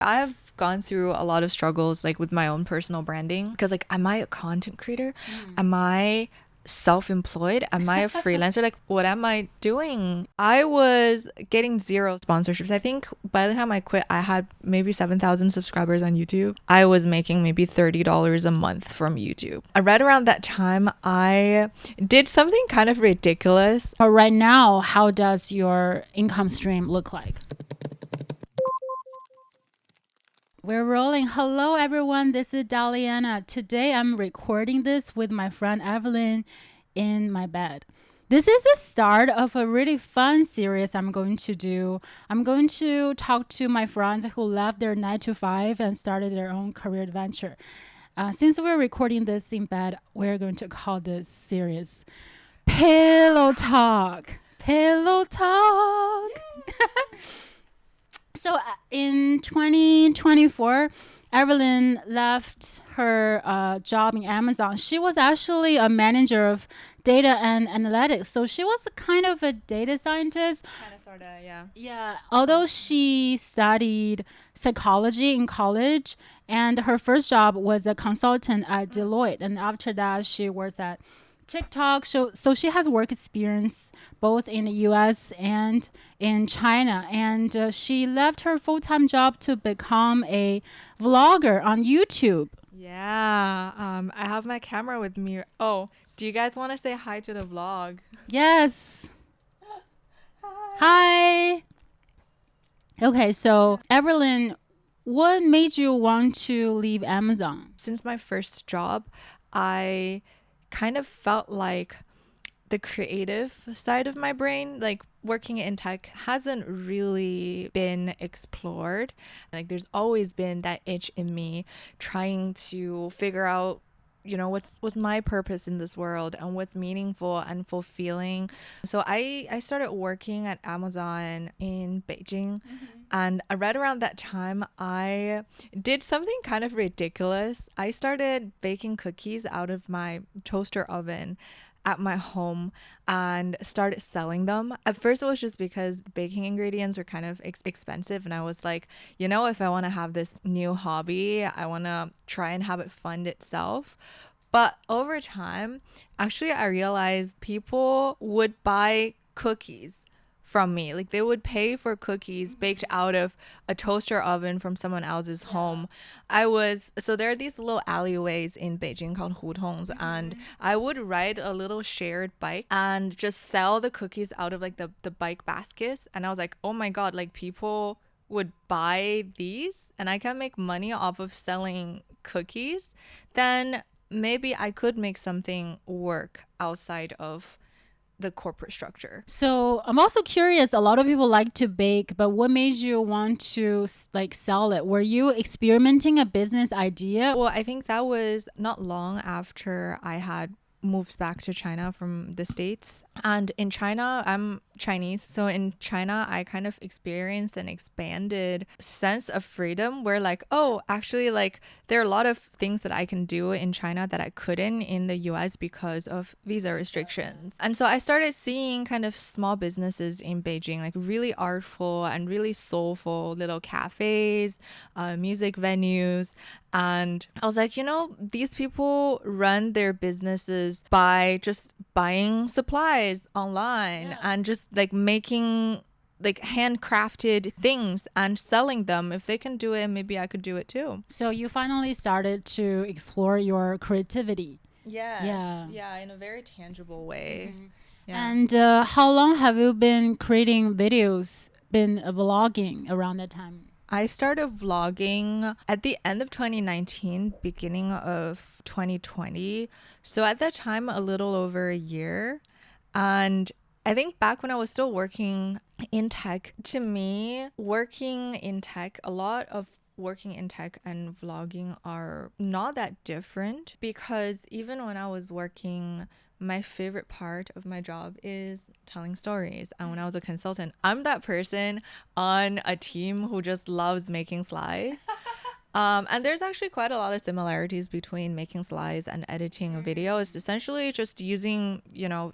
I've gone through a lot of struggles like with my own personal branding because like, am I a content creator? Am I self-employed? Am I a freelancer? Like, what am I doing? I was getting zero sponsorships. I think by the time I quit, I had maybe 7,000 subscribers on YouTube. I was making maybe $30 a month from YouTube. Right around that time, I did something kind of ridiculous. But right now, how does your income stream look like? We're rolling. Hello, everyone. This is Daliana. Today, I'm recording this with my friend Evelyn in my bed. This is the start of a really fun series I'm going to do. I'm going to talk to my friends who left their 9 to 5 and started their own career adventure. Since we're recording this in bed, we're going to call this series Pillow Talk. Pillow Talk. So in 2024, Evelyn left her job in Amazon. She was actually a manager of data and analytics. So she was kind of a data scientist. Kind of, sort of, yeah. Yeah. Although she studied psychology in college, and her first job was a consultant at Deloitte. And after that, she works at TikTok. So she has work experience both in the US and in China. And she left her full-time job to become a vlogger on YouTube. Yeah. I have my camera with me. Oh, do you guys want to say hi to the vlog? Yes. Hi. Okay, so Evelyn, what made you want to leave Amazon? Since my first job, I kind of felt like the creative side of my brain, like working in tech, hasn't really been explored. Like there's always been that itch in me trying to figure out, you know, what's my purpose in this world and what's meaningful and fulfilling. So I started working at Amazon in Beijing. And right around that time, I did something kind of ridiculous. I started baking cookies out of my toaster oven at my home and started selling them. At first, it was just because baking ingredients were kind of expensive. And I was like, you know, if I want to have this new hobby, I want to try and have it fund itself. But over time, actually, I realized people would buy cookies from me. Like they would pay for cookies baked out of a toaster oven from someone else's home. So there are these little alleyways in Beijing called hutongs, and I would ride a little shared bike and just sell the cookies out of like the bike baskets. And I was like, oh my God, like people would buy these and I can make money off of selling cookies. Then maybe I could make something work outside of the corporate structure. So I'm also curious, a lot of people like to bake, but what made you want to like sell it? Were you experimenting a business idea? Well, I think that was not long after I had moved back to China from the States. And in China, I'm Chinese. So in China, I kind of experienced an expanded sense of freedom where like, oh, actually like there are a lot of things that I can do in China that I couldn't in the US because of visa restrictions. And so I started seeing kind of small businesses in Beijing, like really artful and really soulful little cafes, music venues. And I was like, you know, these people run their businesses by just buying supplies online and just like making like handcrafted things and selling them. If they can do it, maybe I could do it too. So you finally started to explore your creativity. Yes. Yeah. Yeah, in a very tangible way. Yeah. And how long have you been creating videos, been vlogging around that time? I started vlogging at the end of 2019, beginning of 2020. So at that time, a little over a year. And I think back when I was still working in tech, to me, working in tech, a lot of working in tech and vlogging are not that different, because even when I was working, my favorite part of my job is telling stories. And when I was a consultant, I'm that person on a team who just loves making slides. And there's actually quite a lot of similarities between making slides and editing a video. It's essentially just using,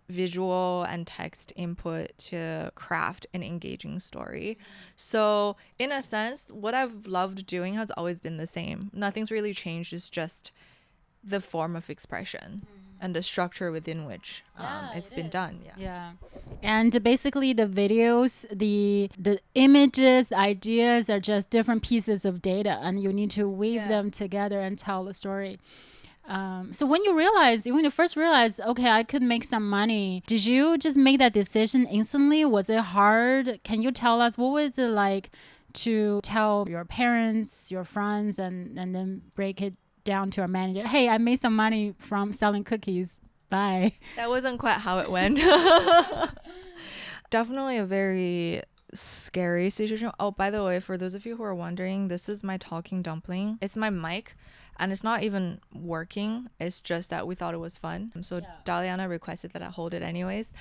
visual and text input to craft an engaging story. So in a sense, what I've loved doing has always been the same. Nothing's really changed. It's just the form of expression and the structure within which it's been done. Yeah. And basically the videos, the images, the ideas are just different pieces of data, and you need to weave them together and tell the story. So when you first realized, okay, I could make some money, did you just make that decision instantly? Was it hard? Can you tell us what was it like to tell your parents, your friends, and then break it down to our manager, hey, I made some money from selling cookies, bye? That wasn't quite how it went. Definitely a very scary situation. Oh, by the way, for those of you who are wondering, this is my talking dumpling. It's my mic, and it's not even working. It's just that we thought it was fun. So Daliana requested that I hold it anyways.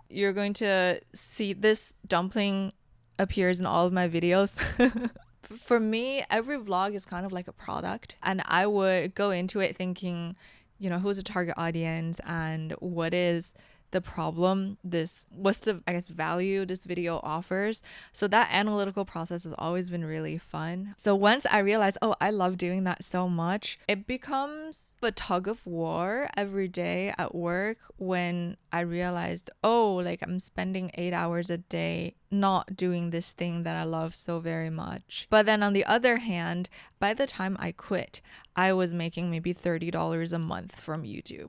You're going to see this dumpling appears in all of my videos. For me, every vlog is kind of like a product, and I would go into it thinking, who's the target audience and what is the problem, what's the value this video offers. So that analytical process has always been really fun. So once I realized, I love doing that so much, it becomes a tug of war every day at work when I realized, I'm spending 8 hours a day not doing this thing that I love so very much. But then on the other hand, by the time I quit, I was making maybe $30 a month from YouTube.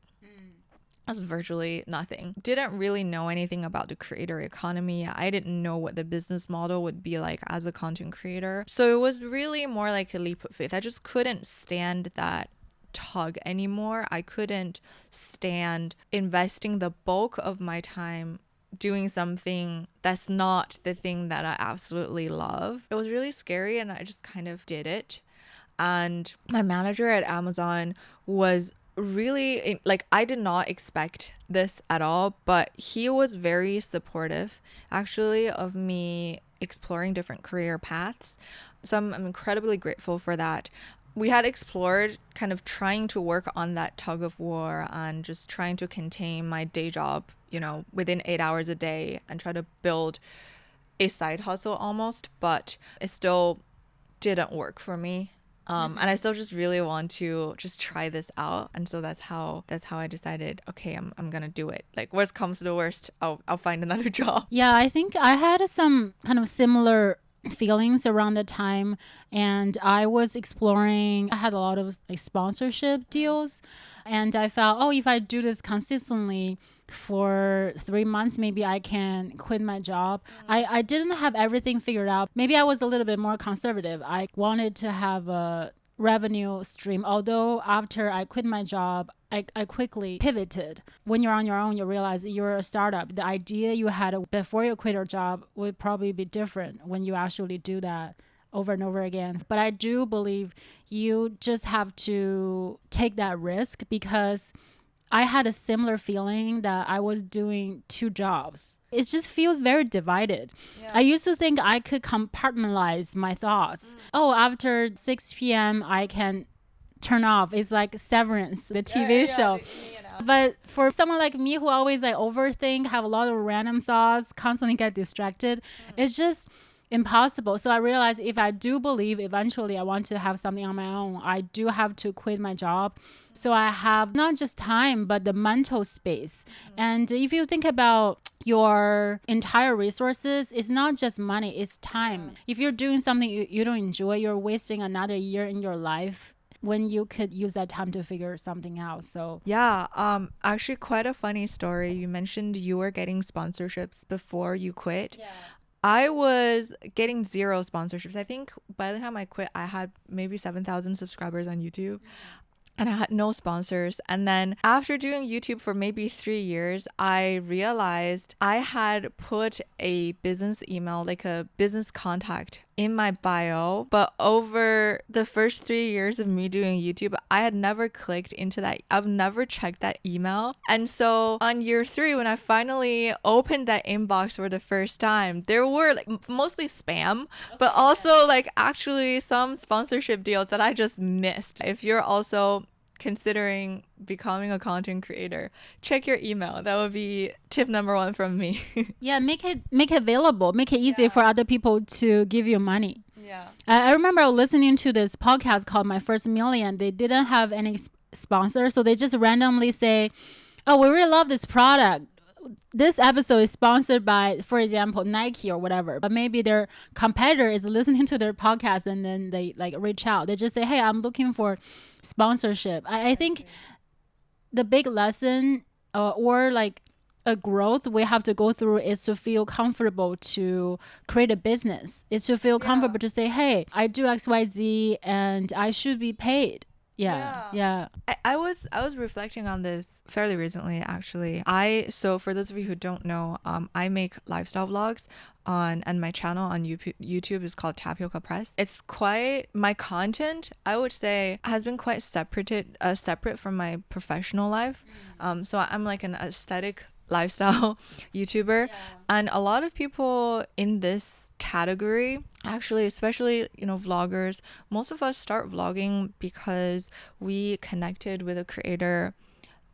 That's virtually nothing. Didn't really know anything about the creator economy. I didn't know what the business model would be like as a content creator. So it was really more like a leap of faith. I just couldn't stand that tug anymore. I couldn't stand investing the bulk of my time doing something that's not the thing that I absolutely love. It was really scary, and I just kind of did it. And my manager at Amazon was really I did not expect this at all, but he was very supportive actually of me exploring different career paths. So I'm incredibly grateful for that. We had explored kind of trying to work on that tug of war and just trying to contain my day job, within 8 hours a day, and try to build a side hustle almost, but it still didn't work for me. And I still just really want to just try this out. And so that's how I decided, okay, I'm going to do it. Like, worst comes to the worst, I'll find another job. Yeah, I think I had some kind of similar feelings around the time, and I was exploring. I had a lot of sponsorship deals, and I felt, if I do this consistently for 3 months, maybe I can quit my job. I didn't have everything figured out. Maybe I was a little bit more conservative. I wanted to have a revenue stream, although after I quit my job, I quickly pivoted. When you're on your own, you realize you're a startup. The idea you had before you quit your job would probably be different when you actually do that over and over again. But I do believe you just have to take that risk, because I had a similar feeling that I was doing 2 jobs. It just feels very divided. Yeah. I used to think I could compartmentalize my thoughts. After 6 p.m. I can turn off. It's like Severance, the TV show. But for someone like me who always overthink, have a lot of random thoughts, constantly get distracted, it's just impossible. So I realized if I do believe eventually I want to have something on my own, I do have to quit my job. So I have not just time, but the mental space. And if you think about your entire resources, it's not just money, it's time. If you're doing something you don't enjoy, you're wasting another year in your life when you could use that time to figure something out. So actually quite a funny story. You mentioned you were getting sponsorships before you quit. I was getting 0 sponsorships. I think by the time I quit, I had maybe 7,000 subscribers on YouTube. And I had no sponsors. And then after doing YouTube for maybe 3 years, I realized I had put a business email, like a business contact in my bio, but over the first 3 years of me doing YouTube, I had never clicked into that. I've never checked that email. And so on year 3, when I finally opened that inbox for the first time, there were like mostly spam, but also like actually some sponsorship deals that I just missed. If you're also considering becoming a content creator, check your email. That would be tip number 1 from me. Yeah, make it available, make it easy for other people to give you money. Yeah. I remember listening to this podcast called My First Million. They didn't have any sponsor, so they just randomly say, oh, we really love this product. This episode is sponsored by, for example, Nike or whatever, but maybe their competitor is listening to their podcast and then they like reach out. They just say, hey, I'm looking for sponsorship. I think the big lesson or like a growth we have to go through is to feel comfortable to create a business. It's to feel comfortable to say, hey, I do XYZ and I should be paid. Yeah. I was reflecting on this fairly recently, actually. So for those of you who don't know, I make lifestyle vlogs and my channel on YouTube is called Tapioca Press. It's quite, my content, I would say, has been quite separate from my professional life. So I'm like an aesthetic lifestyle YouTuber, and a lot of people in this category, actually, especially vloggers, most of us start vlogging because we connected with a creator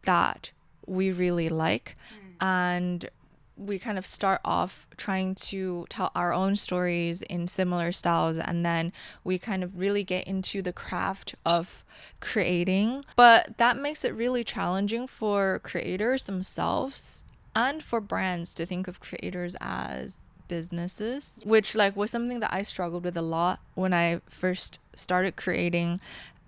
that we really like, and we kind of start off trying to tell our own stories in similar styles, and then we kind of really get into the craft of creating. But that makes it really challenging for creators themselves and for brands to think of creators as businesses, which like was something that I struggled with a lot when I first started creating.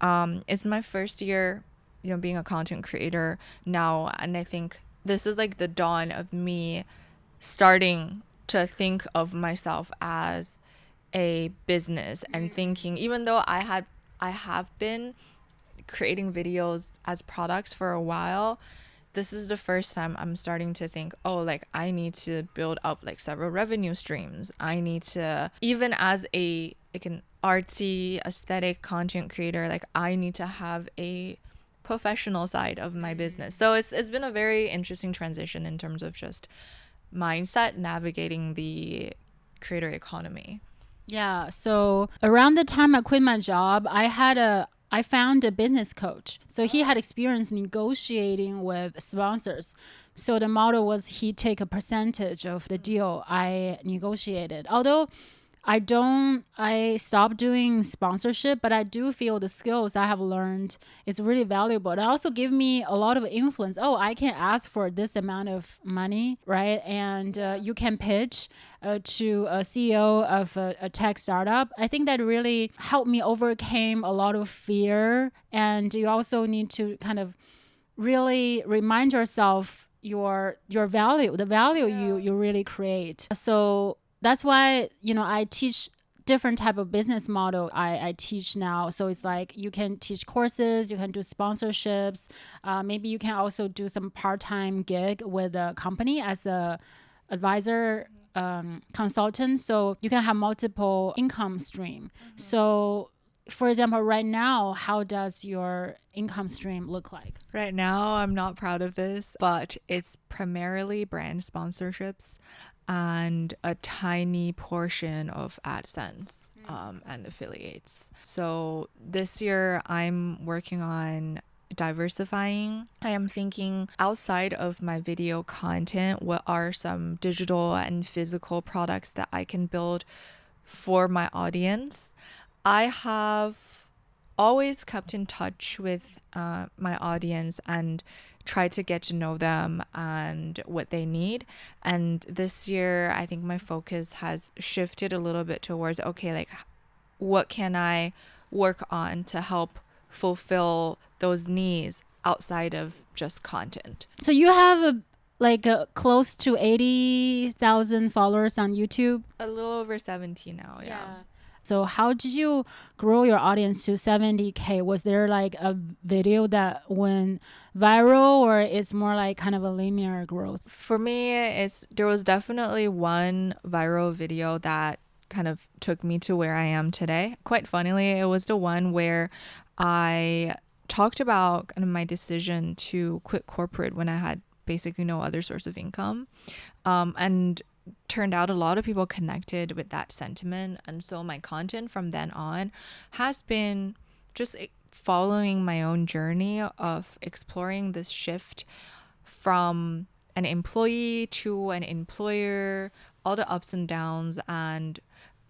It's my first year being a content creator now, and I think this is like the dawn of me starting to think of myself as a business and thinking, even though I have been creating videos as products for a while, this is the first time I'm starting to think, oh, like I need to build up like several revenue streams. I need to, even as an artsy aesthetic content creator, like I need to have a professional side of my business. So it's been a very interesting transition in terms of just mindset navigating the creator economy. Yeah. So around the time I quit my job, I found a business coach. So he had experience negotiating with sponsors. So the model was he take a percentage of the deal I negotiated. Although I stopped doing sponsorship, but I do feel the skills I have learned is really valuable. It also give me a lot of influence. Oh, I can ask for this amount of money, right? And you can pitch to a CEO of a tech startup. I think that really helped me overcome a lot of fear. And you also need to kind of really remind yourself your value, the value you really create. So that's why, I teach different type of business model I teach now. So it's like you can teach courses, you can do sponsorships. Maybe you can also do some part-time gig with a company as a advisor, consultant. So you can have multiple income stream. So for example, right now, how does your income stream look like? Right now, I'm not proud of this, but it's primarily brand sponsorships and a tiny portion of AdSense and affiliates. So this year I'm working on diversifying. I am thinking outside of my video content, what are some digital and physical products that I can build for my audience? I have always kept in touch with my audience and try to get to know them and what they need. And this year, I think my focus has shifted a little bit towards, okay, like what can I work on to help fulfill those needs outside of just content? So you have close to 80,000 followers on YouTube? A little over 70 now, yeah. So how did you grow your audience to 70K? Was there like a video that went viral, or it's more like kind of a linear growth? For me, there was definitely one viral video that kind of took me to where I am today. Quite funnily, it was the one where I talked about kind of my decision to quit corporate when I had basically no other source of income. And turned out a lot of people connected with that sentiment. And so my content from then on has been just following my own journey of exploring this shift from an employee to an employer, all the ups and downs. And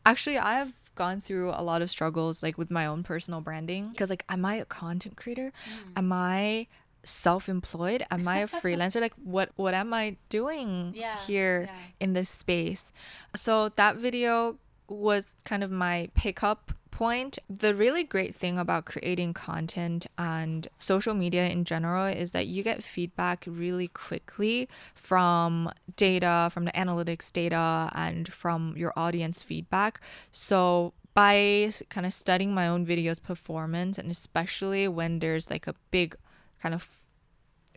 actually, I've gone through a lot of struggles like with my own personal branding, because like, am I a content creator? Am I self-employed? Am I a freelancer? Like what am I doing here in this space? So that video was kind of my pickup point. The really great thing about creating content and social media in general is that you get feedback really quickly from data, from the analytics data, and from your audience feedback. So by kind of studying my own videos performance, and especially when there's like a big kind of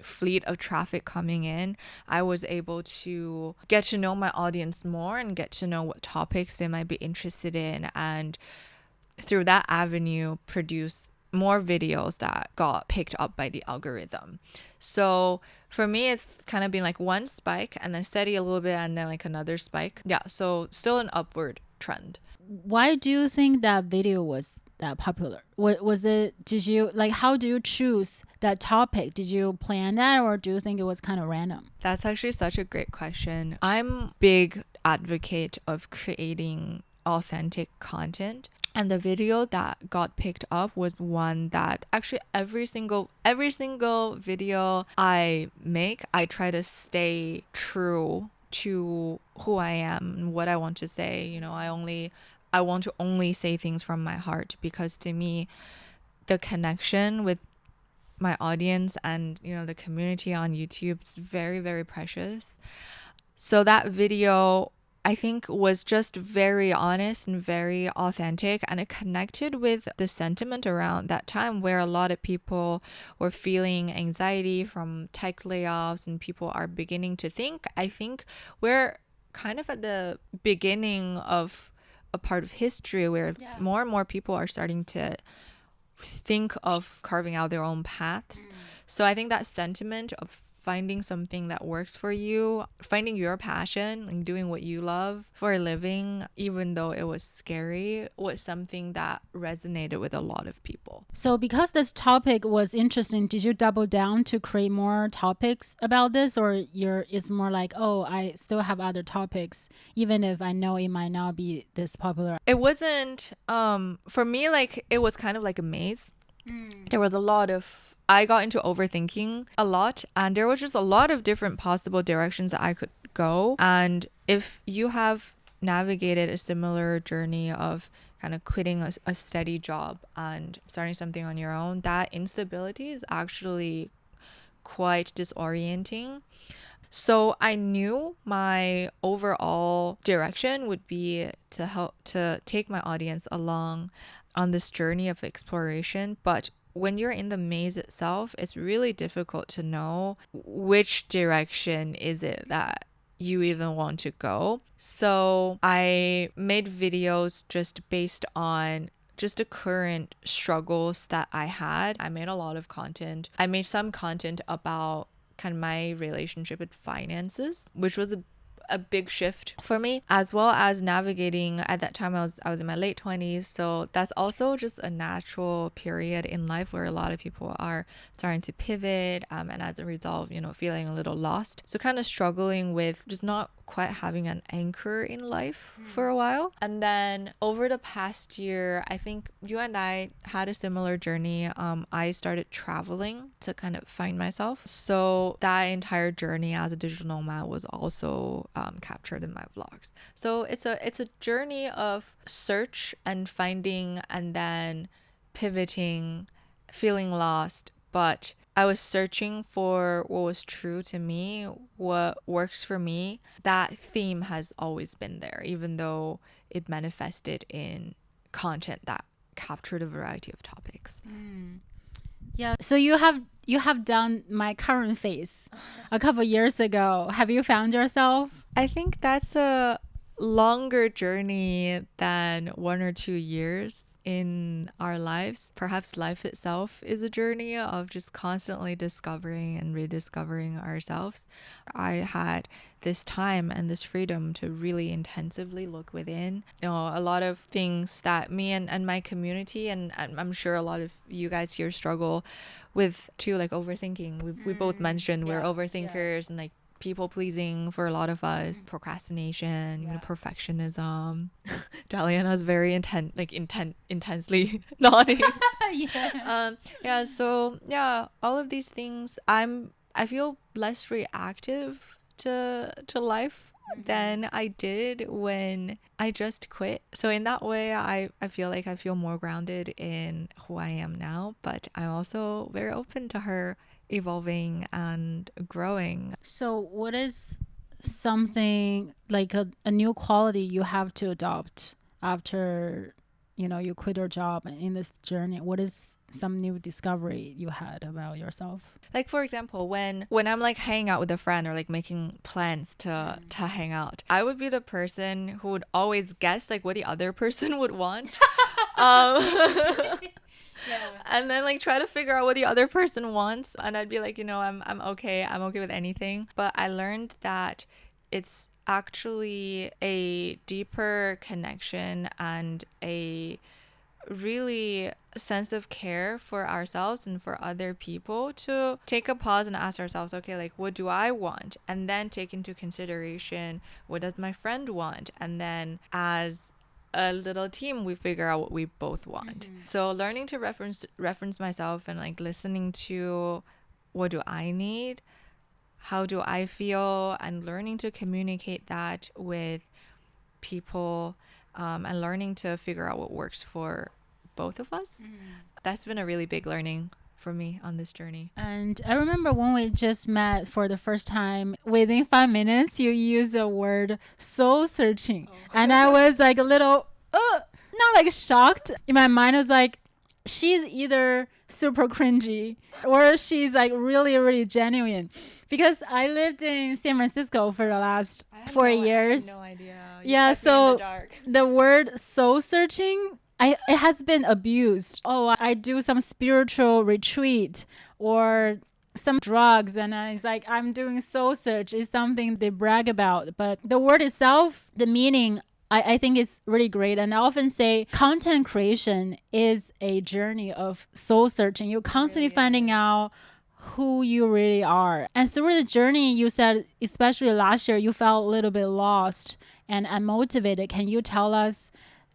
fleet of traffic coming in, I was able to get to know my audience more and get to know what topics they might be interested in, and through that avenue produce more videos that got picked up by the algorithm. So for me, it's kind of been like one spike and then steady a little bit and then like another spike. Yeah, so still an upward trend. Why do you think that video was that popular? What was it? Did you like, how do you choose that topic? Did you plan that, or do you think it was kind of random? That's actually such a great question. I'm big advocate of creating authentic content. And the video that got picked up was one that actually every single video I make, I try to stay true to who I am and what I want to say. You know, I want to only say things from my heart, because to me, the connection with my audience and, you know, the community on YouTube is very, very precious. So that video, I think, was just very honest and very authentic, and it connected with the sentiment around that time where a lot of people were feeling anxiety from tech layoffs and people are beginning to think. I think we're kind of at the beginning of a part of history where more and more people are starting to think of carving out their own paths. So I think that sentiment of finding something that works for you, finding your passion and doing what you love for a living, even though it was scary, was something that resonated with a lot of people. So because this topic was interesting, did you double down to create more topics about this, or it's more like, oh, I still have other topics, even if I know it might not be this popular? It wasn't, for me, like, it was kind of like a maze. There was a lot of, I got into overthinking a lot, and there was just a lot of different possible directions that I could go. And if you have navigated a similar journey of kind of quitting a steady job and starting something on your own, that instability is actually quite disorienting. So I knew my overall direction would be to help to take my audience along on this journey of exploration. But when you're in the maze itself, it's really difficult to know which direction is it that you even want to go. So I made videos just based on just the current struggles that I had. I made a lot of content. I made some content about kind of my relationship with finances, which was a big shift for me, as well as navigating. At that time I was in my late 20s, so that's also just a natural period in life where a lot of people are starting to pivot, and as a result, you know, feeling a little lost, so kind of struggling with just not quite having an anchor in life for a while. And then over the past year, I think you and I had a similar journey. I started traveling to kind of find myself, so that entire journey as a digital nomad was also captured in my vlogs. So it's a journey of search and finding, and then pivoting, feeling lost, but I was searching for what was true to me, what works for me. That theme has always been there, even though it manifested in content that captured a variety of topics. Yeah. So you have done my current phase a couple years ago. Have you found yourself? I think that's a longer journey than 1 or 2 years in our lives. Perhaps life itself is a journey of just constantly discovering and rediscovering ourselves. I had this time and this freedom to really intensively look within. A lot of things that me and my community, and I'm sure a lot of you guys here struggle with too, like overthinking. We both mentioned we're overthinkers and like people pleasing for a lot of us, procrastination, perfectionism. Daliana's very intensely nodding. So all of these things, I feel less reactive to life than I did when I just quit. So in that way, I feel like I feel more grounded in who I am now, but I'm also very open to her evolving and growing. So what is something like a new quality you have to adopt after you quit your job in this journey? What is some new discovery you had about yourself? Like, for example, when I'm like hanging out with a friend or like making plans to hang out, I would be the person who would always guess like what the other person would want. And then like try to figure out what the other person wants, and I'd be like, I'm okay with anything. But I learned that it's actually a deeper connection and a really sense of care for ourselves and for other people to take a pause and ask ourselves, okay, like what do I want, and then take into consideration what does my friend want, and then as a little team we figure out what we both want. So learning to reference myself and like listening to what do I need, how do I feel, and learning to communicate that with people, and learning to figure out what works for both of us. That's been a really big learning for me on this journey. And I remember when we just met for the first time, within 5 minutes you used the word soul searching. And I was like a little not like shocked. In my mind I was like, she's either super cringy or she's like really, really genuine. Because I lived in San Francisco for the last 4 years. I had no idea. So the word soul searching, it has been abused. I do some spiritual retreat or some drugs, and it's like I'm doing soul search. It's something they brag about. But the word itself, the meaning, I think is really great. And I often say content creation is a journey of soul searching. You're constantly finding out who you really are. And through the journey, you said, especially last year, you felt a little bit lost and unmotivated. Can you tell us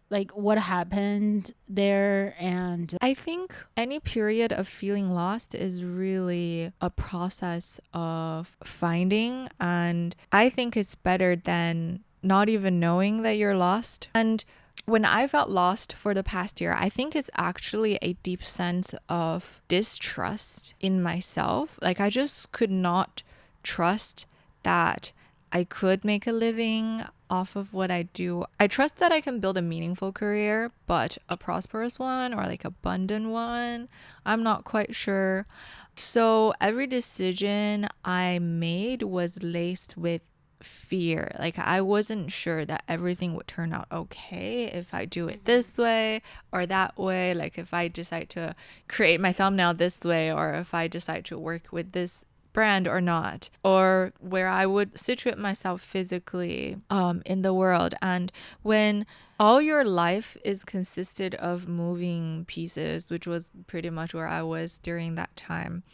like what happened there? And I think any period of feeling lost is really a process of finding, and I think it's better than not even knowing that you're lost. And when I felt lost for the past year, I think it's actually a deep sense of distrust in myself. Like I just could not trust that I could make a living off of what I do. I trust that I can build a meaningful career, but a prosperous one or like abundant one, I'm not quite sure. So every decision I made was laced with fear. Like I wasn't sure that everything would turn out okay if I do it this way or that way. Like if I decide to create my thumbnail this way, or if I decide to work with this brand or not, or where I would situate myself physically in the world. And when all your life is consisted of moving pieces, which was pretty much where I was during that time,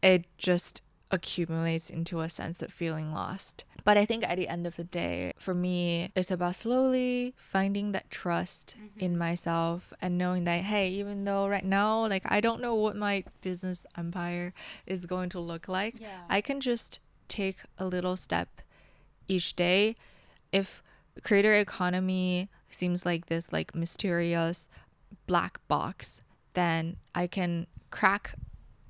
it just accumulates into a sense of feeling lost. But I think at the end of the day, for me, it's about slowly finding that trust in myself and knowing that, hey, even though right now, like, I don't know what my business empire is going to look like, I can just take a little step each day. If creator economy seems like this like mysterious black box, then I can crack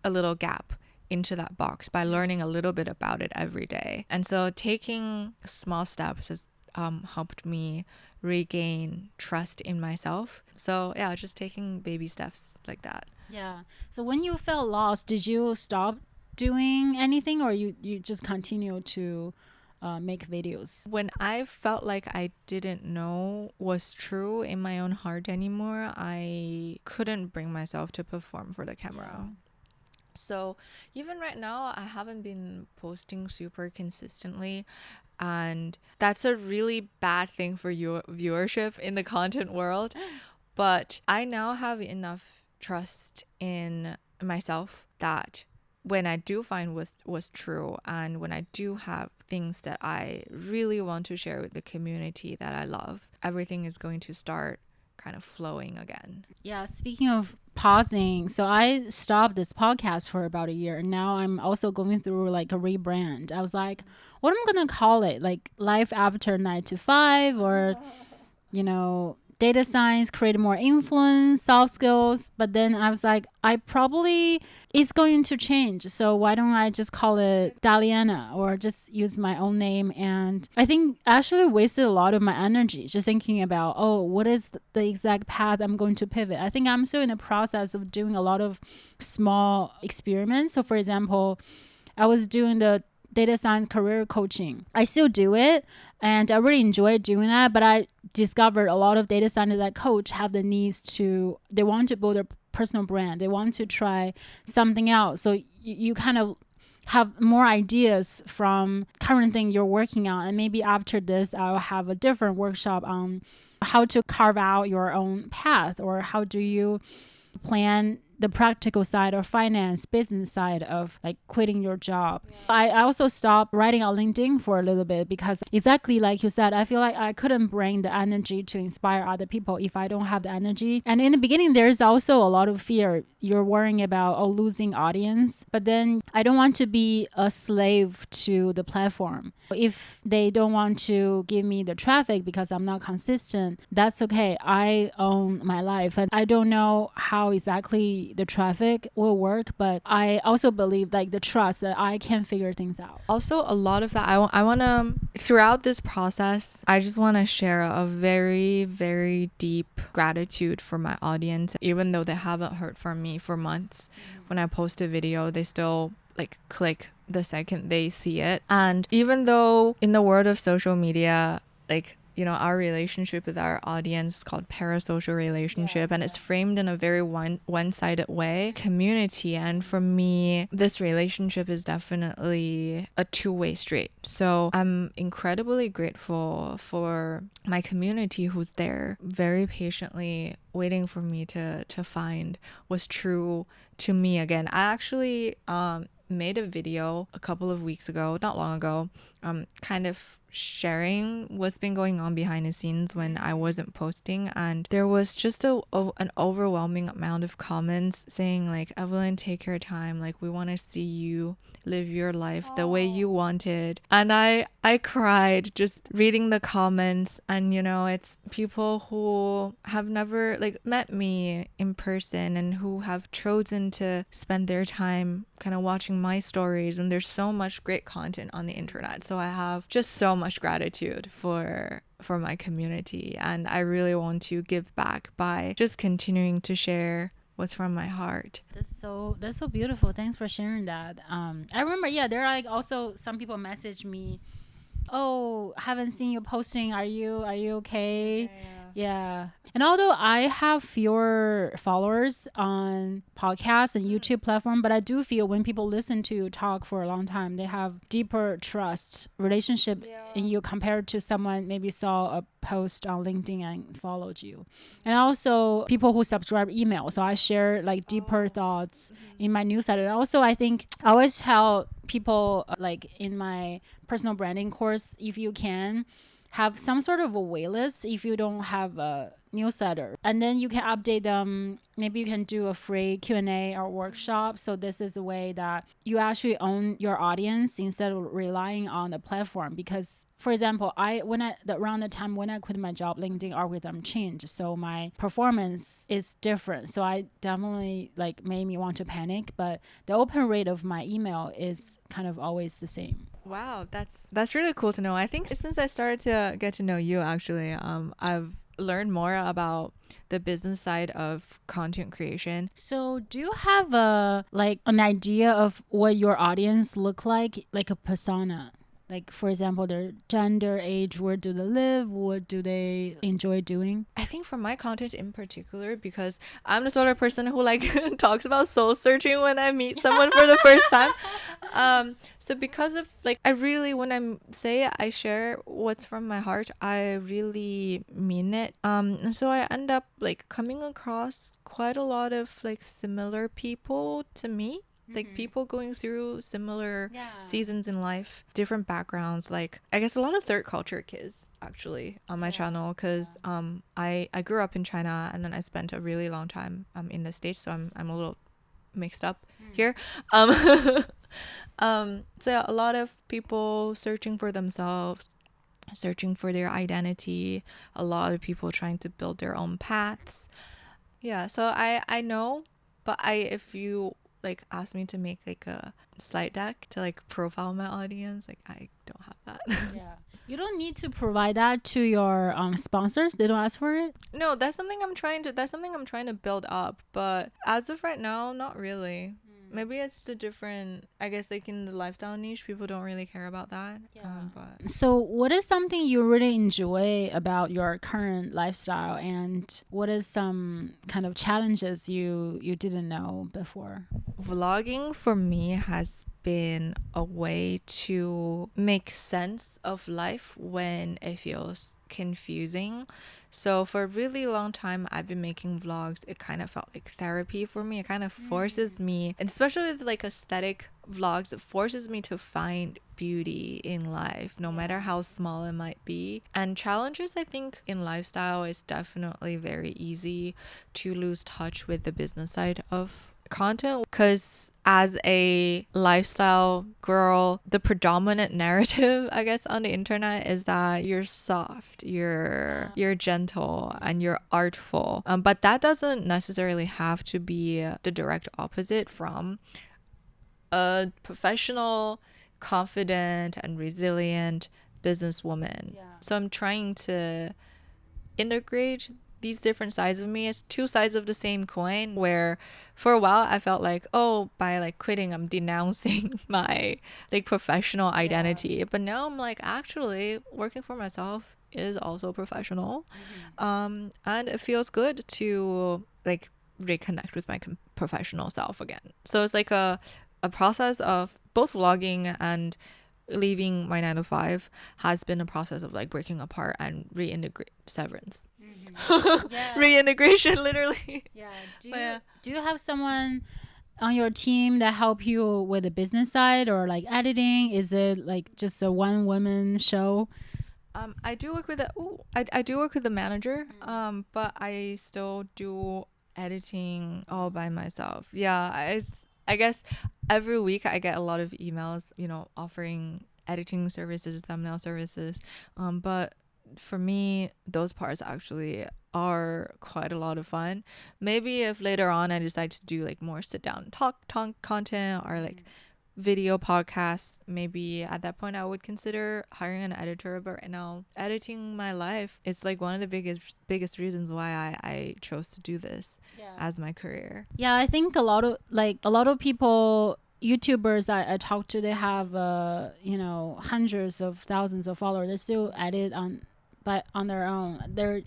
a little gap into that box by learning a little bit about it every day. And so taking small steps has helped me regain trust in myself. So yeah, just taking baby steps like that. Yeah. So when you felt lost, did you stop doing anything, or you just continue to make videos? When I felt like I didn't know was true in my own heart anymore, I couldn't bring myself to perform for the camera. So even right now, I haven't been posting super consistently. And that's a really bad thing for your viewership in the content world. But I now have enough trust in myself that when I do find what was true, and when I do have things that I really want to share with the community that I love, everything is going to start kind of flowing again. Yeah, speaking of pausing, so I stopped this podcast for about a year, and now I'm also going through like a rebrand. I was like, what am I gonna call it? Like life after 9 to 5, or data science, create more influence, soft skills. But then I was like, it's going to change. So why don't I just call it Daliana, or just use my own name? And I think actually wasted a lot of my energy just thinking about, what is the exact path I'm going to pivot? I think I'm still in the process of doing a lot of small experiments. So for example, I was doing the data science career coaching. I still do it, and I really enjoy doing that, but I discovered a lot of data scientists that coach have the needs they want to build a personal brand. They want to try something else. So you kind of have more ideas from current thing you're working on. And maybe after this, I'll have a different workshop on how to carve out your own path, or how do you plan the practical side or finance business side of like quitting your job. I also stopped writing on LinkedIn for a little bit, because exactly like you said, I feel like I couldn't bring the energy to inspire other people if I don't have the energy. And in the beginning, there's also a lot of fear. You're worrying about losing audience, but then I don't want to be a slave to the platform. If they don't want to give me the traffic because I'm not consistent, that's okay. I own my life, and I don't know how exactly the traffic will work, but I also believe like the trust that I can figure things out. Also, a lot of that, I want to, throughout this process, I just want to share a very, very deep gratitude for my audience. Even though they haven't heard from me for months, when I post a video, they still like click the second they see it. And even though in the world of social media, like, our relationship with our audience is called parasocial relationship, and it's framed in a very one-sided way, community. And for me, this relationship is definitely a two-way street. So I'm incredibly grateful for my community who's there very patiently waiting for me to find what's true to me again. I actually made a video a couple of weeks ago, not long ago, kind of sharing what's been going on behind the scenes when I wasn't posting, and there was just an overwhelming amount of comments saying like, Evelyn, take your time, like we want to see you live your life the way you wanted. And I cried just reading the comments. And it's people who have never like met me in person, and who have chosen to spend their time kind of watching my stories, and there's so much great content on the internet. So I have just so much gratitude for my community, and I really want to give back by just continuing to share what's from my heart. That's so beautiful. Thanks for sharing that. I remember, there are like also some people message me, haven't seen you posting, are you okay? Yeah. And although I have fewer followers on podcasts and YouTube platform, but I do feel when people listen to you talk for a long time, they have deeper trust relationship in you compared to someone maybe saw a post on LinkedIn and followed you. And also people who subscribe email. So I share like deeper thoughts in my newsletter. And also I think I always tell people like in my personal branding course, if you can have some sort of a wait list if you don't have a newsletter, and then you can update them. Maybe you can do a free Q&A or workshop. So this is a way that you actually own your audience instead of relying on the platform. Because for example, around the time when I quit my job, LinkedIn algorithm changed, so my performance is different. So I definitely like made me want to panic, but the open rate of my email is kind of always the same. Wow, that's really cool to know. I think since I started to get to know you, actually, I've learned more about the business side of content creation. So do you have an idea of what your audience look like a persona? Like, for example, their gender, age, where do they live, what do they enjoy doing? I think for my content in particular, because I'm the sort of person who like talks about soul searching when I meet someone for the first time. So because of like, I really, when I share what's from my heart, I really mean it. And so I end up like coming across quite a lot of like similar people to me. Like people going through similar seasons in life, different backgrounds. Like I guess a lot of third culture kids actually on my channel, because I grew up in China and then I spent a really long time in the States, so I'm a little mixed up here. So yeah, a lot of people searching for themselves, searching for their identity, a lot of people trying to build their own paths. Yeah, so I know, but if you like ask me to make like a slide deck to like profile my audience, like I don't have that. Yeah. You don't need to provide that to your sponsors. They don't ask for it. No, that's something I'm trying to build up, but as of right now, not really. Maybe it's the different, I guess like in the lifestyle niche, people don't really care about that. But so what is something you really enjoy about your current lifestyle, and what is some kind of challenges you didn't know before? Vlogging for me has been a way to make sense of life when it feels confusing. So for a really long time I've been making vlogs. It kind of felt like therapy for me. It kind of forces me, and especially with like aesthetic vlogs, it forces me to find beauty in life, no matter how small it might be. And challenges, I think in lifestyle, is definitely very easy to lose touch with the business side of content, because as a lifestyle girl, the predominant narrative I guess on the internet is that you're soft, you're gentle, and you're artful, but that doesn't necessarily have to be the direct opposite from a professional, confident, and resilient businesswoman. So I'm trying to integrate these different sides of me as two sides of the same coin, where for a while I felt like, oh, by like quitting I'm denouncing my like professional identity, but now I'm like, actually working for myself is also professional. And it feels good to like reconnect with my professional self again. So it's like a process of both vlogging and leaving my 9 to 5 has been a process of like breaking apart and severance. Reintegration, literally. Do you have someone on your team that help you with the business side or like editing? Is it like just a one woman show? I do work with I do work with a manager, but I still do editing all by myself. I guess every week I get a lot of emails, offering editing services, thumbnail services. But for me, those parts actually are quite a lot of fun. Maybe if later on I decide to do like more sit down talk content or like video podcasts, maybe at that point I would consider hiring an editor. But right now, editing my life, it's like one of the biggest reasons why I chose to do this as my career. I think a lot of people, YouTubers I talk to, they have hundreds of thousands of followers. They still edit on their own. They're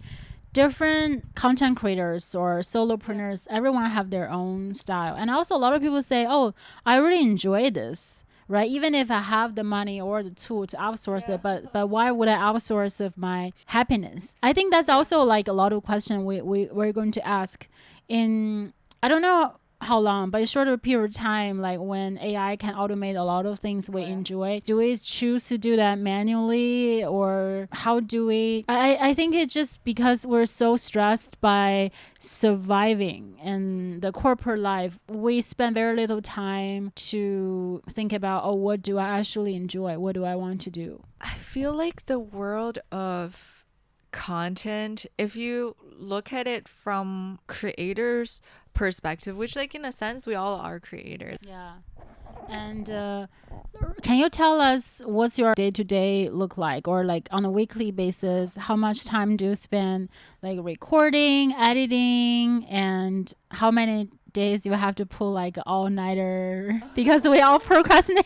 different content creators or solopreneurs. Everyone have their own style. And also a lot of people say, oh, I really enjoy this, right? Even if I have the money or the tool to outsource it, but why would I outsource of my happiness? I think that's also like a lot of questions we're going to ask in, I don't know how long, but a shorter period of time, like when AI can automate a lot of things we enjoy. Do we choose to do that manually, or how do we? I think it's just because we're so stressed by surviving in the corporate life, we spend very little time to think about, oh, what do I actually enjoy? What do I want to do? I feel like the world of content, if you look at it from creators' perspective, which like in a sense we all are creators. And can you tell us what's your day-to-day look like, or like on a weekly basis, how much time do you spend like recording, editing, and how many days you have to pull like all-nighter because we all procrastinate?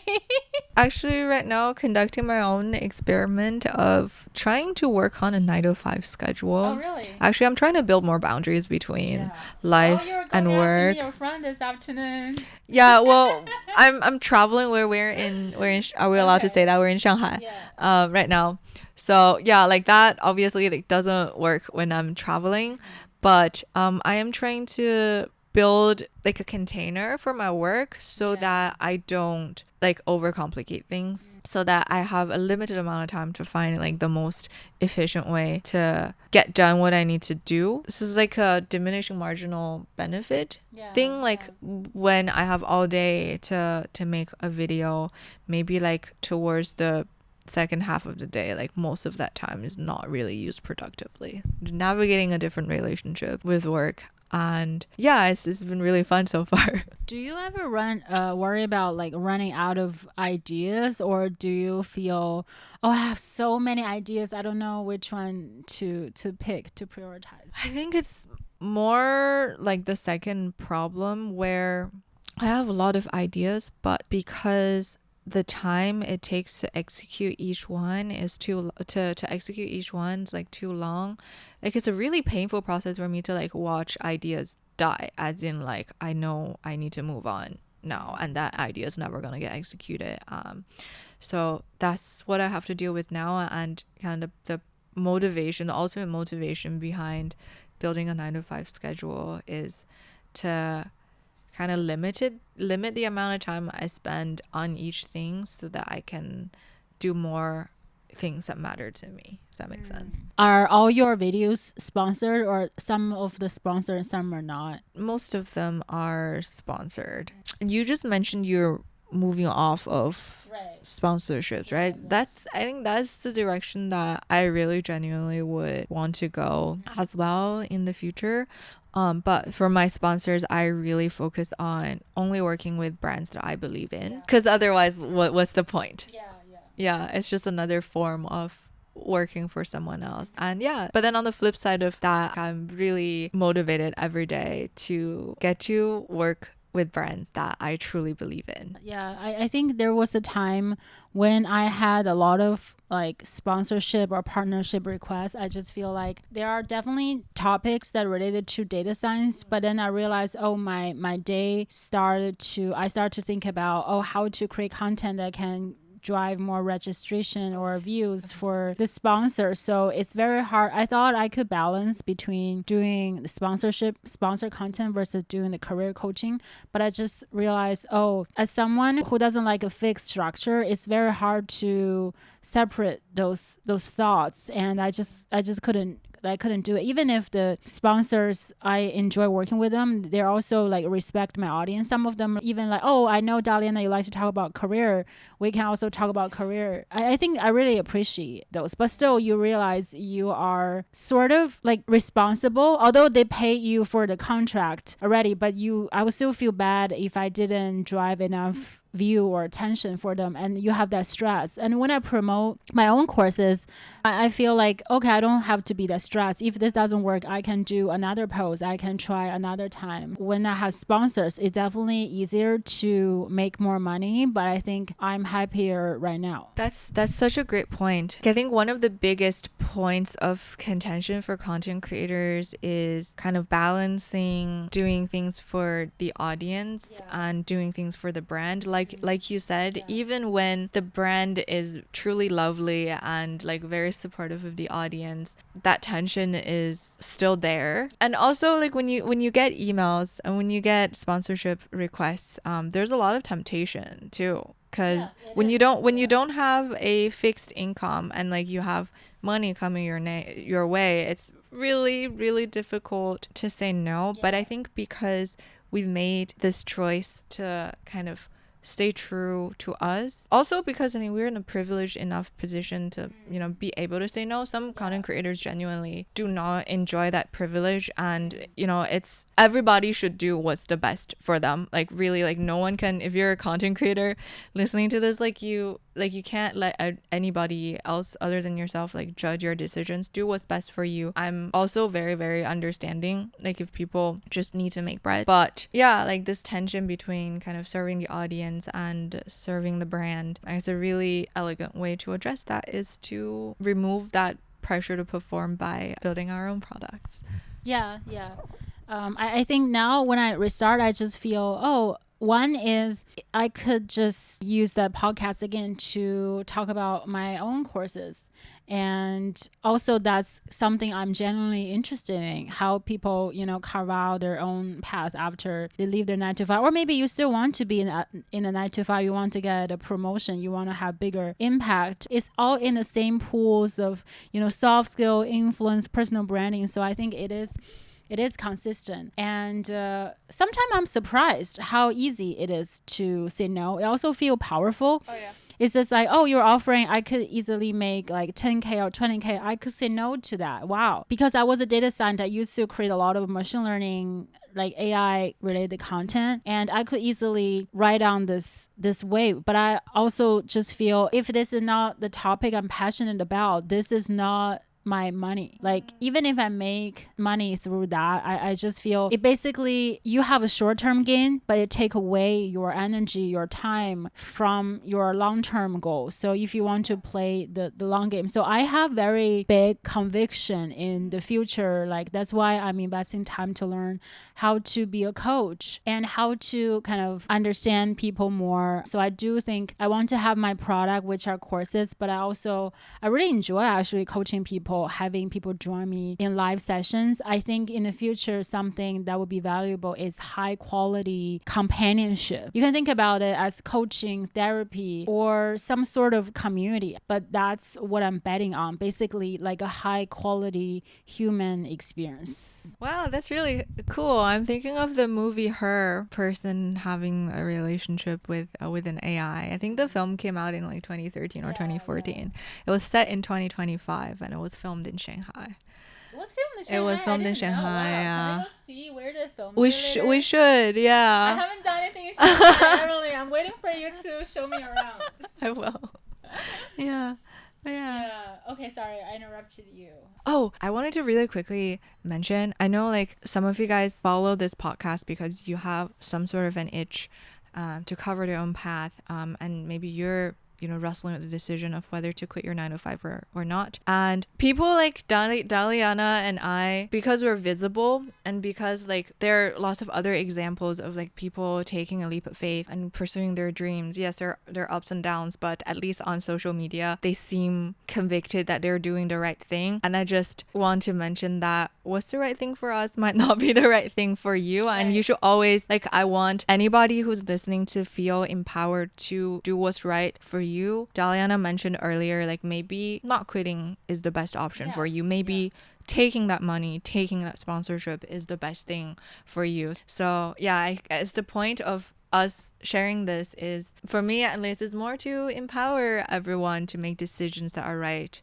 actually right now conducting my own experiment of trying to work on a 9 to 5 schedule. Oh, really? Actually, I'm trying to build more boundaries between life and you're going out to work. meet your friend this afternoon. Yeah, well, I'm traveling where are we allowed to say that we're in Shanghai right now. So yeah, like that obviously like doesn't work when I'm traveling, but I am trying to build like a container for my work so that I don't like overcomplicate things, so that I have a limited amount of time to find like the most efficient way to get done what I need to do. This is like a diminishing marginal benefit thing, like when I have all day to make a video, maybe like towards the second half of the day, like most of that time is not really used productively. Navigating a different relationship with work, and yeah, it's been really fun so far. Do you ever worry about like running out of ideas, or do you feel, oh, I have so many ideas, I don't know which one to pick, to prioritize? I think it's more like the second problem, where I have a lot of ideas, but because the time it takes to execute each one is to execute each one's like too long. Like it's a really painful process for me to like watch ideas die, as in like I know I need to move on now and that idea is never gonna get executed. So that's what I have to deal with now, and kind of the ultimate motivation behind building a 9 to 5 schedule is to kind of limit the amount of time I spend on each thing, so that I can do more things that matter to me, if that makes sense. Are all your videos sponsored, or some of the sponsored and some are not? Most of them are sponsored. You just mentioned you're moving off of sponsorships, right? I think that's the direction that I really genuinely would want to go as well in the future. But for my sponsors, I really focus on only working with brands that I believe in, because otherwise what's the point? Yeah, it's just another form of working for someone else. And yeah, but then on the flip side of that, I'm really motivated every day to get to work with brands that I truly believe in. Yeah, I think there was a time when I had a lot of like sponsorship or partnership requests. I just feel like there are definitely topics that are related to data science, but then I realized, oh, my day I started to think about, oh, how to create content that can drive more registration or views for the sponsor. So it's very hard. I thought I could balance between doing the sponsor content versus doing the career coaching, but I just realized, oh, as someone who doesn't like a fixed structure, it's very hard to separate those thoughts, and I just couldn't do it. Even if the sponsors, I enjoy working with them, they're also like respect my audience. Some of them even like, oh, I know Daliana, you like to talk about career, we can also talk about career. I think I really appreciate those, but still you realize you are sort of like responsible, although they pay you for the contract already, but I would still feel bad if I didn't drive enough view or attention for them, and you have that stress. And when I promote my own courses, I feel like, okay, I don't have to be that stressed. If this doesn't work, I can do another post, I can try another time. When I have sponsors, it's definitely easier to make more money, but I think I'm happier right now. That's such a great point. I think one of the biggest points of contention for content creators is kind of balancing doing things for the audience and doing things for the brand. Like you said, even when the brand is truly lovely and like very supportive of the audience, that tension is still there. And also like when you get emails and when you get sponsorship requests, there's a lot of temptation too, because when you don't have a fixed income and like you have money coming your way, it's really, really difficult to say no. But I think because we've made this choice to kind of stay true to us, also because I think we're in a privileged enough position to be able to say no. Some content creators genuinely do not enjoy that privilege, and it's everybody should do what's the best for them. Like really, like no one can, if you're a content creator listening to this, like you can't let anybody else other than yourself like judge your decisions. Do what's best for you. I'm also very, very understanding like if people just need to make bread, but yeah, like this tension between kind of serving the audience clients and serving the brand. I guess a really elegant way to address that is to remove that pressure to perform by building our own products. Yeah. I think now when I restart, I just feel, one is I could just use that podcast again to talk about my own courses. And also that's something I'm genuinely interested in, how people, carve out their own path after they leave their 9 to 5. Or maybe you still want to be in a 9 to 5, you want to get a promotion, you want to have bigger impact. It's all in the same pools of, soft skill, influence, personal branding. So I think it is consistent. And sometimes I'm surprised how easy it is to say no. I also feel powerful. Oh, yeah. It's just like, you're offering, I could easily make like 10K or 20K. I could say no to that. Wow. Because I was a data scientist, I used to create a lot of machine learning, like AI related content. And I could easily write on this wave. But I also just feel if this is not the topic I'm passionate about, this is not my money. Like even if I make money through that, I just feel it basically, you have a short-term gain, but it take away your energy, your time from your long-term goal. So if you want to play the long game. So I have very big conviction in the future. Like that's why I'm investing time to learn how to be a coach and how to kind of understand people more. So I do think I want to have my product, which are courses, but I really enjoy actually coaching people, having people join me in live sessions. I think in the future, something that would be valuable is high quality companionship. You can think about it as coaching, therapy, or some sort of community, but that's what I'm betting on. Basically like a high quality human experience. Wow, that's really cool. I'm thinking of the movie Her, person having a relationship with an AI. I think the film came out in like 2013 or 2014. Yeah. It was set in 2025 and it was filmed in Shanghai. It was filmed in Shanghai. It was filmed in Shanghai. Yeah. Can I go see where the film? We should. Yeah. I haven't done anything in Shanghai. Evelyn, I'm waiting for you to show me around. I will. Yeah. Okay, sorry, I interrupted you. Oh, I wanted to really quickly mention, I know like some of you guys follow this podcast because you have some sort of an itch to cover their own path, and maybe you're wrestling with the decision of whether to quit your 9 to 5 or not. And people like Daliana and I, because we're visible and because like there are lots of other examples of like people taking a leap of faith and pursuing their dreams. Yes, there are ups and downs, but at least on social media, they seem convicted that they're doing the right thing. And I just want to mention that what's the right thing for us might not be the right thing for you. Right. And you should always, like, I want anybody who's listening to feel empowered to do what's right for you. Daliana mentioned earlier, like maybe not quitting is the best option for you. Maybe taking that money, taking that sponsorship is the best thing for you. So yeah, it's the point of us sharing this is, for me at least, is more to empower everyone to make decisions that are right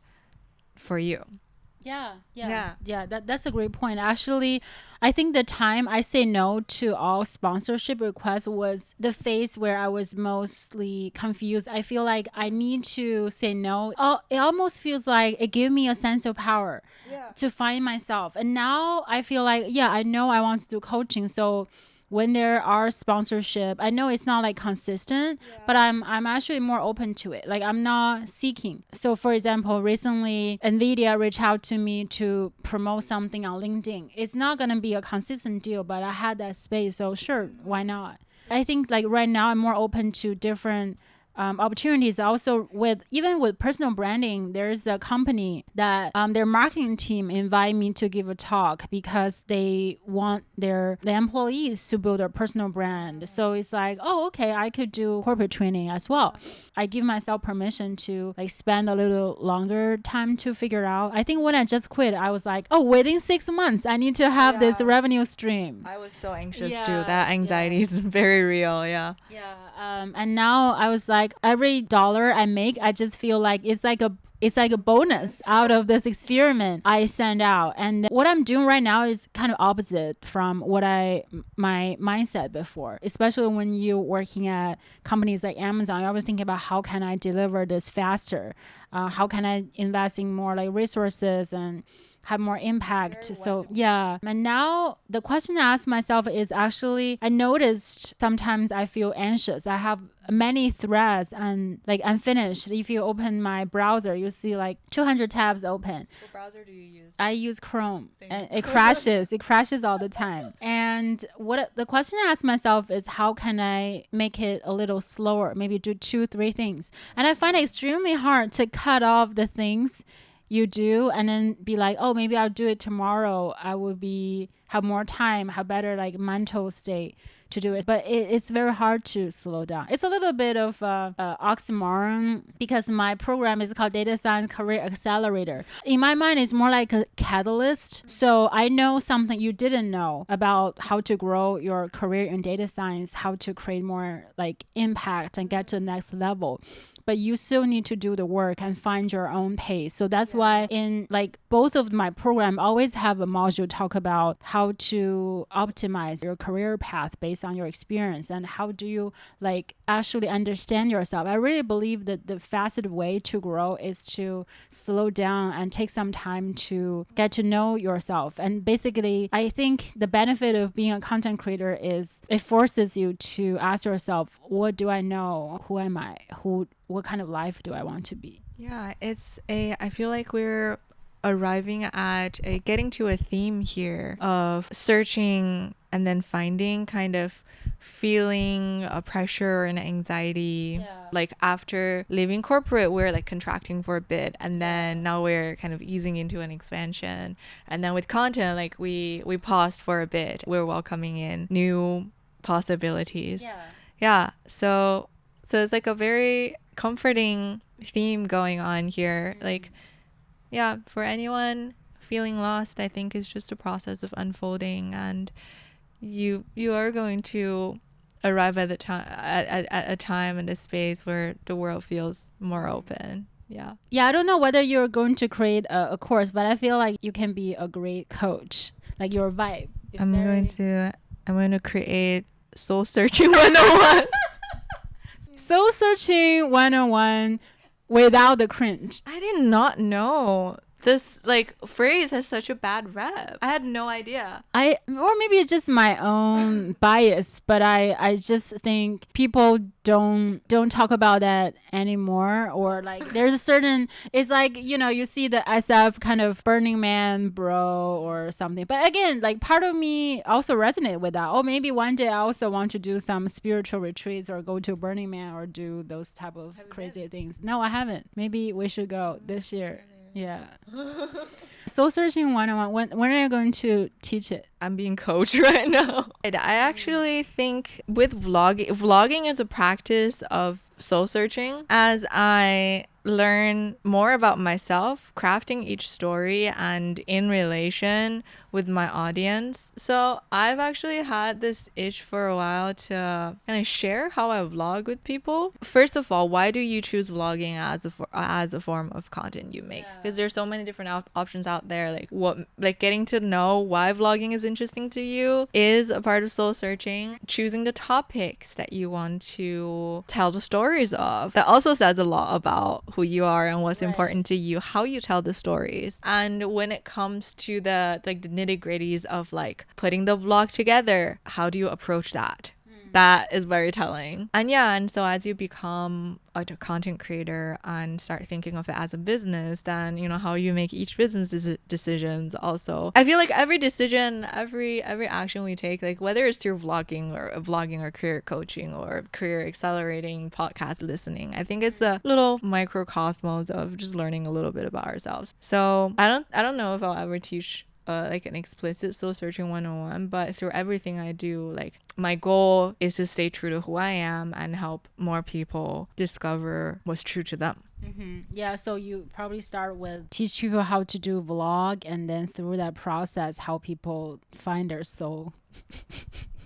for you. That's a great point. Actually, I think the time I say no to all sponsorship requests was the phase where I was mostly confused. I feel like I need to say no. It almost feels like it gave me a sense of power to find myself. And now I feel like, I know I want to do coaching. So when there are sponsorship, I know it's not like consistent, but I'm actually more open to it. Like I'm not seeking. So for example, recently NVIDIA reached out to me to promote something on LinkedIn. It's not going to be a consistent deal, but I had that space. So sure, why not? I think like right now I'm more open to different opportunities. Also even with personal branding, there's a company that their marketing team invite me to give a talk because they want the employees to build a personal brand. So it's like, okay, I could do corporate training as well. I give myself permission to like spend a little longer time to figure out. I think when I just quit, I was like, within 6 months I need to have this revenue stream. I was so anxious too. That anxiety is very real. And now I was like, every dollar I make, I just feel like it's like a bonus out of this experiment I send out. And what I'm doing right now is kind of opposite from what my mindset before, especially when you're working at companies like Amazon. I always think about how can I deliver this faster? How can I invest in more like resources, and have more impact. So yeah. And now the question I ask myself is actually, I noticed sometimes I feel anxious. I have many threads and like unfinished. If you open my browser, you see like 200 tabs open. What browser do you use? I use Chrome. Same. And it crashes. It crashes all the time. And what the question I ask myself is, how can I make it a little slower? Maybe do 2-3 things. And I find it extremely hard to cut off the things you do and then be like, oh, maybe I'll do it tomorrow. I will have more time, have better like mental state to do it. But it's very hard to slow down. It's a little bit of oxymoron because my program is called Data Science Career Accelerator. In my mind, it's more like a catalyst. So I know something you didn't know about how to grow your career in data science, how to create more like impact and get to the next level. But you still need to do the work and find your own pace. So that's why in like both of my program, I always have a module talk about how to optimize your career path based on your experience and how do you like actually understand yourself. I really believe that the fastest way to grow is to slow down and take some time to get to know yourself. And basically, I think the benefit of being a content creator is it forces you to ask yourself, what do I know? Who am I? What kind of life do I want to be? Yeah, I feel like we're arriving at getting to a theme here of searching and then finding, kind of feeling a pressure and anxiety. Like after leaving corporate, we're like contracting for a bit, and then now we're kind of easing into an expansion. And then with content, like we paused for a bit. We're welcoming in new possibilities. Yeah. So it's like a very comforting theme going on here. Like, yeah, for anyone feeling lost, I think it's just a process of unfolding, and you are going to arrive at a time and a space where the world feels more open. Yeah, I don't know whether you're going to create a course, but I feel like you can be a great coach. Like your vibe. I'm going to create Soulsearching 101. Soulsearching 101 without the cringe. I did not know this like phrase has such a bad rep. I had no idea. Or maybe it's just my own bias, but I just think people don't talk about that anymore. Or like there's a certain, it's like, you know, you see the SF kind of Burning Man bro or something. But again, like part of me also resonated with that. Oh, maybe one day I also want to do some spiritual retreats or go to Burning Man or do those type of crazy things. No, I haven't. Maybe we should go this year. Yeah. Soulsearching 101. When are you going to teach it? I'm being coached right now. I actually think with vlogging is a practice of soul searching. As I learn more about myself, crafting each story and in relation with my audience. So I've actually had this itch for a while to kind of share how I vlog with people. First of all, why do you choose vlogging as a form of content you make? Because there's so many different options out there. Like getting to know why vlogging is interesting to you is a part of soul searching. Choosing the topics that you want to tell the stories of. That also says a lot about who you are and what's important to you, how you tell the stories. And when it comes to the nitty-gritties of like putting the vlog together, how do you approach that? That is very telling. And so as you become a content creator and start thinking of it as a business, then you know how you make each business decisions also. I feel like every decision, every action we take, like whether it's through vlogging or career coaching or career accelerating podcast listening, I think it's a little microcosmos of just learning a little bit about ourselves. So I don't know if I'll ever teach like an explicit soul searching 101, but through everything I do, like my goal is to stay true to who I am and help more people discover what's true to them. Yeah, so you probably start with teach people how to do vlog, and then through that process help people find their soul.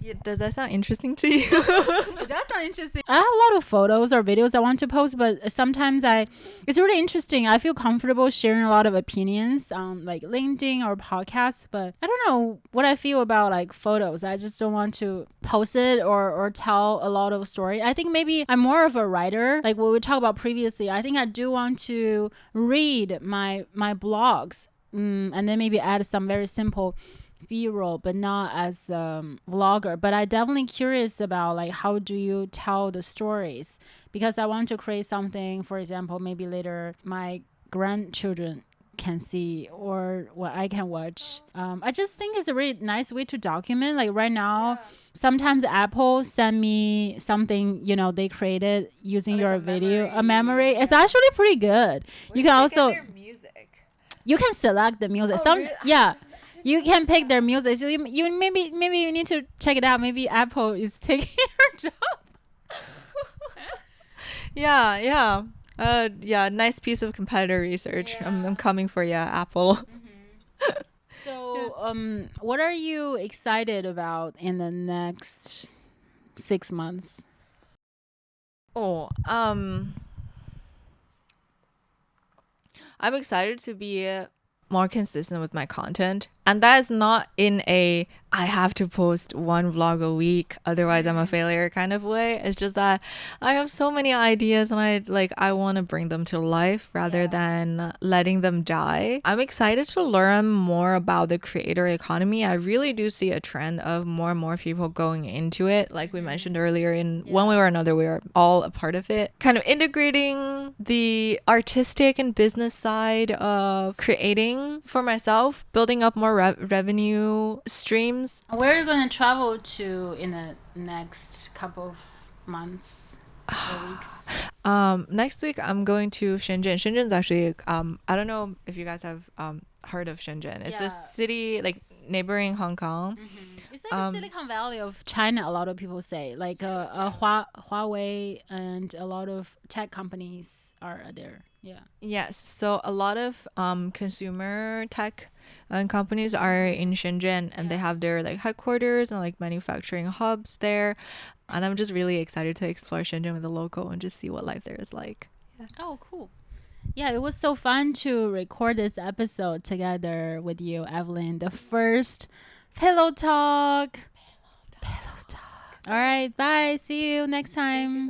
Yeah, does that sound interesting to you? It does sound interesting. I have a lot of photos or videos I want to post, but sometimes it's really interesting. I feel comfortable sharing a lot of opinions on like LinkedIn or podcasts, but I don't know what I feel about like photos. I just don't want to post it or tell a lot of story. I think maybe I'm more of a writer, like what we talked about previously. I think I do want to read my blogs and then maybe add some very simple B-roll, but not as vlogger. But I definitely curious about like how do you tell the stories, because I want to create something, for example, maybe later my grandchildren can see or what I can watch. I just think it's a really nice way to document. Like right now, sometimes Apple send me something, you know, they created using Like your a video, memory, a memory. yeah. It's actually pretty good. You can also their music. you can select the music. Oh, Some really? yeah. You can pick their music. So you maybe you need to check it out. Maybe Apple is taking your job. Yeah. Yeah, nice piece of competitor research. I'm coming for you, Apple. So, what are you excited about in the next 6 months? Oh, I'm excited to be more consistent with my content. And that is not in a I have to post one vlog a week, otherwise I'm a failure kind of way. It's just that I have so many ideas and I want to bring them to life rather than letting them die. I'm excited to learn more about the creator economy. I really do see a trend of more and more people going into it. Like we mentioned earlier, in one way or another, we are all a part of it. Kind of integrating the artistic and business side of creating for myself, building up more revenue streams. Where are you going to travel to in the next couple of months or weeks? Next week I'm going to Shenzhen. Shenzhen's actually I don't know if you guys have heard of Shenzhen. It's this city like neighboring Hong Kong. It's like the Silicon Valley of China. A lot of people say like Huawei and a lot of tech companies are there. Yes, so a lot of consumer tech companies are in Shenzhen, and they have their like headquarters and like manufacturing hubs there. And I'm just really excited to explore Shenzhen with a local and just see what life there is like. Oh, cool. Yeah, it was so fun to record this episode together with you, Evelyn. The first Pillow Talk. All right, bye. See you next time.